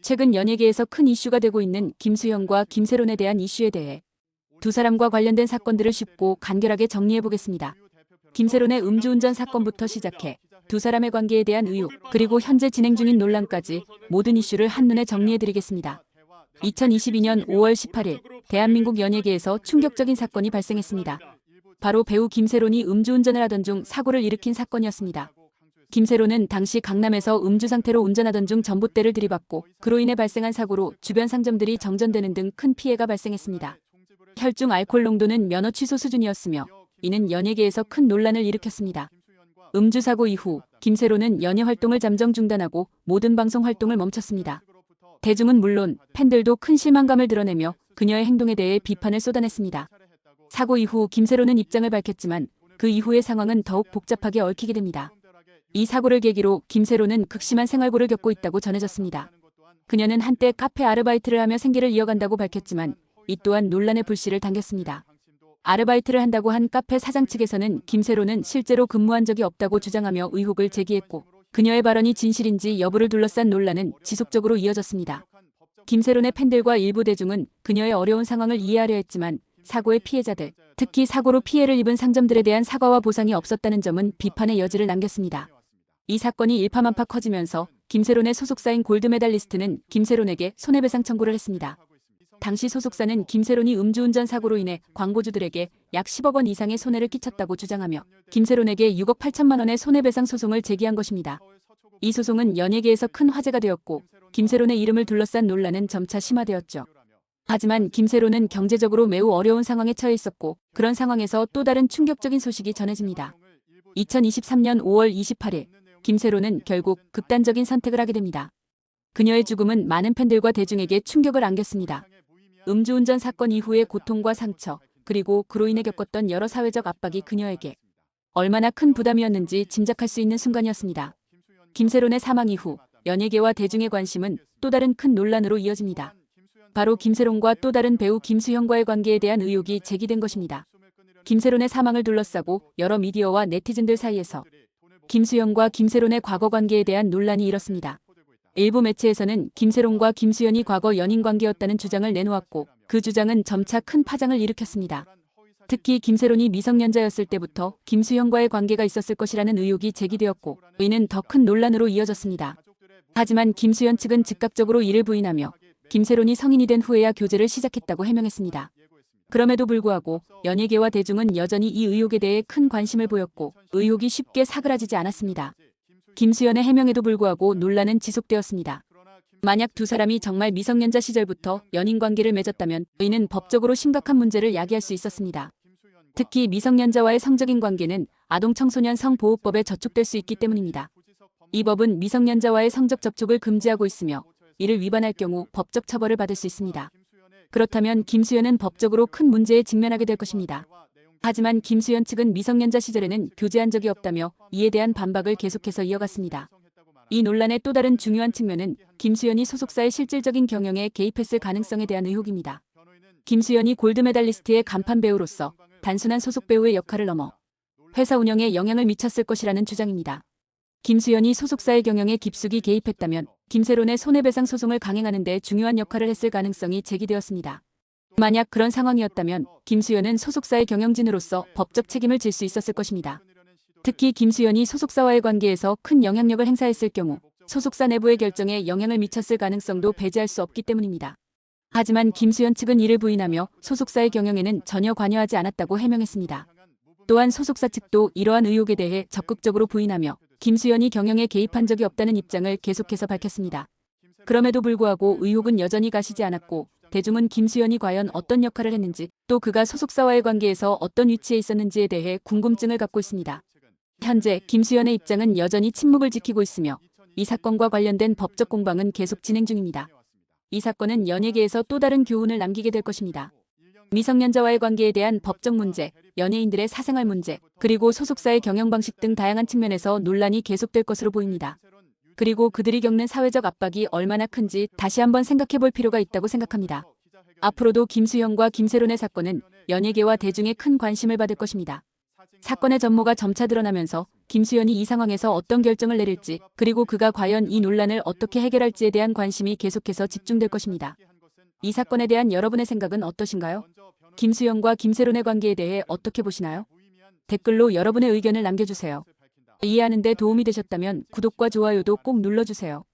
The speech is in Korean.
최근 연예계에서 큰 이슈가 되고 있는 김수현과 김세론에 대한 이슈에 대해 두 사람과 관련된 사건들을 쉽고 간결하게 정리해보겠습니다. 김세론의 음주운전 사건부터 시작해 두 사람의 관계에 대한 의혹, 그리고 현재 진행 중인 논란까지 모든 이슈를 한눈에 정리해드리겠습니다. 2022년 5월 18일 대한민국 연예계에서 충격적인 사건이 발생했습니다. 바로 배우 김세론이 음주운전을 하던 중 사고를 일으킨 사건이었습니다. 김세론은 당시 강남에서 음주 상태로 운전하던 중 전봇대를 들이받고 그로 인해 발생한 사고로 주변 상점들이 정전되는 등 큰 피해가 발생했습니다. 혈중 알코올 농도는 면허 취소 수준이었으며 이는 연예계에서 큰 논란을 일으켰습니다. 음주 사고 이후 김세론은 연예 활동을 잠정 중단하고 모든 방송 활동을 멈췄습니다. 대중은 물론 팬들도 큰 실망감을 드러내며 그녀의 행동에 대해 비판을 쏟아냈습니다. 사고 이후 김세론은 입장을 밝혔지만 그 이후의 상황은 더욱 복잡하게 얽히게 됩니다. 이 사고를 계기로 김세론은 극심한 생활고를 겪고 있다고 전해졌습니다. 그녀는 한때 카페 아르바이트를 하며 생계를 이어간다고 밝혔지만 이 또한 논란의 불씨를 당겼습니다. 아르바이트를 한다고 한 카페 사장 측에서는 김세론은 실제로 근무한 적이 없다고 주장하며 의혹을 제기했고 그녀의 발언이 진실인지 여부를 둘러싼 논란은 지속적으로 이어졌습니다. 김세론의 팬들과 일부 대중은 그녀의 어려운 상황을 이해하려 했지만 사고의 피해자들, 특히 사고로 피해를 입은 상점들에 대한 사과와 보상이 없었다는 점은 비판의 여지를 남겼습니다. 이 사건이 일파만파 커지면서 김세론의 소속사인 골드메달리스트는 김세론에게 손해배상 청구를 했습니다. 당시 소속사는 김세론이 음주운전 사고로 인해 광고주들에게 약 10억 원 이상의 손해를 끼쳤다고 주장하며 김세론에게 6억 8천만 원의 손해배상 소송을 제기한 것입니다. 이 소송은 연예계에서 큰 화제가 되었고 김세론의 이름을 둘러싼 논란은 점차 심화되었죠. 하지만 김세론은 경제적으로 매우 어려운 상황에 처해 있었고 그런 상황에서 또 다른 충격적인 소식이 전해집니다. 2023년 5월 28일 김세론은 결국 극단적인 선택을 하게 됩니다. 그녀의 죽음은 많은 팬들과 대중에게 충격을 안겼습니다. 음주운전 사건 이후의 고통과 상처, 그리고 그로 인해 겪었던 여러 사회적 압박이 그녀에게 얼마나 큰 부담이었는지 짐작할 수 있는 순간이었습니다. 김세론의 사망 이후 연예계와 대중의 관심은 또 다른 큰 논란으로 이어집니다. 바로 김세론과 또 다른 배우 김수현과의 관계에 대한 의혹이 제기된 것입니다. 김세론의 사망을 둘러싸고 여러 미디어와 네티즌들 사이에서 김수현과 김세론의 과거 관계에 대한 논란이 일었습니다. 일부 매체에서는 김세론과 김수현이 과거 연인 관계였다는 주장을 내놓았고 그 주장은 점차 큰 파장을 일으켰습니다. 특히 김세론이 미성년자였을 때부터 김수현과의 관계가 있었을 것이라는 의혹이 제기되었고 이는 더 큰 논란으로 이어졌습니다. 하지만 김수현 측은 즉각적으로 이를 부인하며 김세론이 성인이 된 후에야 교제를 시작했다고 해명했습니다. 그럼에도 불구하고 연예계와 대중은 여전히 이 의혹에 대해 큰 관심을 보였고 의혹이 쉽게 사그라지지 않았습니다. 김수현의 해명에도 불구하고 논란은 지속되었습니다. 만약 두 사람이 정말 미성년자 시절부터 연인 관계를 맺었다면 이는 법적으로 심각한 문제를 야기할 수 있었습니다. 특히 미성년자와의 성적인 관계는 아동 청소년 성보호법에 저촉될 수 있기 때문입니다. 이 법은 미성년자와의 성적 접촉을 금지하고 있으며 이를 위반할 경우 법적 처벌을 받을 수 있습니다. 그렇다면 김수현은 법적으로 큰 문제에 직면하게 될 것입니다. 하지만 김수현 측은 미성년자 시절에는 교제한 적이 없다며 이에 대한 반박을 계속해서 이어갔습니다. 이 논란의 또 다른 중요한 측면은 김수현이 소속사의 실질적인 경영에 개입했을 가능성에 대한 의혹입니다. 김수현이 골드메달리스트의 간판 배우로서 단순한 소속 배우의 역할을 넘어 회사 운영에 영향을 미쳤을 것이라는 주장입니다. 김수현이 소속사의 경영에 깊숙이 개입했다면 김세론의 손해배상 소송을 강행하는 데 중요한 역할을 했을 가능성이 제기되었습니다. 만약 그런 상황이었다면 김수현은 소속사의 경영진으로서 법적 책임을 질 수 있었을 것입니다. 특히 김수현이 소속사와의 관계에서 큰 영향력을 행사했을 경우 소속사 내부의 결정에 영향을 미쳤을 가능성도 배제할 수 없기 때문입니다. 하지만 김수현 측은 이를 부인하며 소속사의 경영에는 전혀 관여하지 않았다고 해명했습니다. 또한 소속사 측도 이러한 의혹에 대해 적극적으로 부인하며 김수현이 경영에 개입한 적이 없다는 입장을 계속해서 밝혔습니다. 그럼에도 불구하고 의혹은 여전히 가시지 않았고 대중은 김수현이 과연 어떤 역할을 했는지 또 그가 소속사와의 관계에서 어떤 위치에 있었는지에 대해 궁금증을 갖고 있습니다. 현재 김수현의 입장은 여전히 침묵을 지키고 있으며 이 사건과 관련된 법적 공방은 계속 진행 중입니다. 이 사건은 연예계에서 또 다른 교훈을 남기게 될 것입니다. 미성년자와의 관계에 대한 법적 문제, 연예인들의 사생활 문제, 그리고 소속사의 경영 방식 등 다양한 측면에서 논란이 계속될 것으로 보입니다. 그리고 그들이 겪는 사회적 압박이 얼마나 큰지 다시 한번 생각해 볼 필요가 있다고 생각합니다. 앞으로도 김수현과 김세론의 사건은 연예계와 대중의 큰 관심을 받을 것입니다. 사건의 전모가 점차 드러나면서 김수현이 이 상황에서 어떤 결정을 내릴지, 그리고 그가 과연 이 논란을 어떻게 해결할지에 대한 관심이 계속해서 집중될 것입니다. 이 사건에 대한 여러분의 생각은 어떠신가요? 김수현과 김세론의 관계에 대해 어떻게 보시나요? 댓글로 여러분의 의견을 남겨주세요. 이해하는 데 도움이 되셨다면 구독과 좋아요도 꼭 눌러주세요.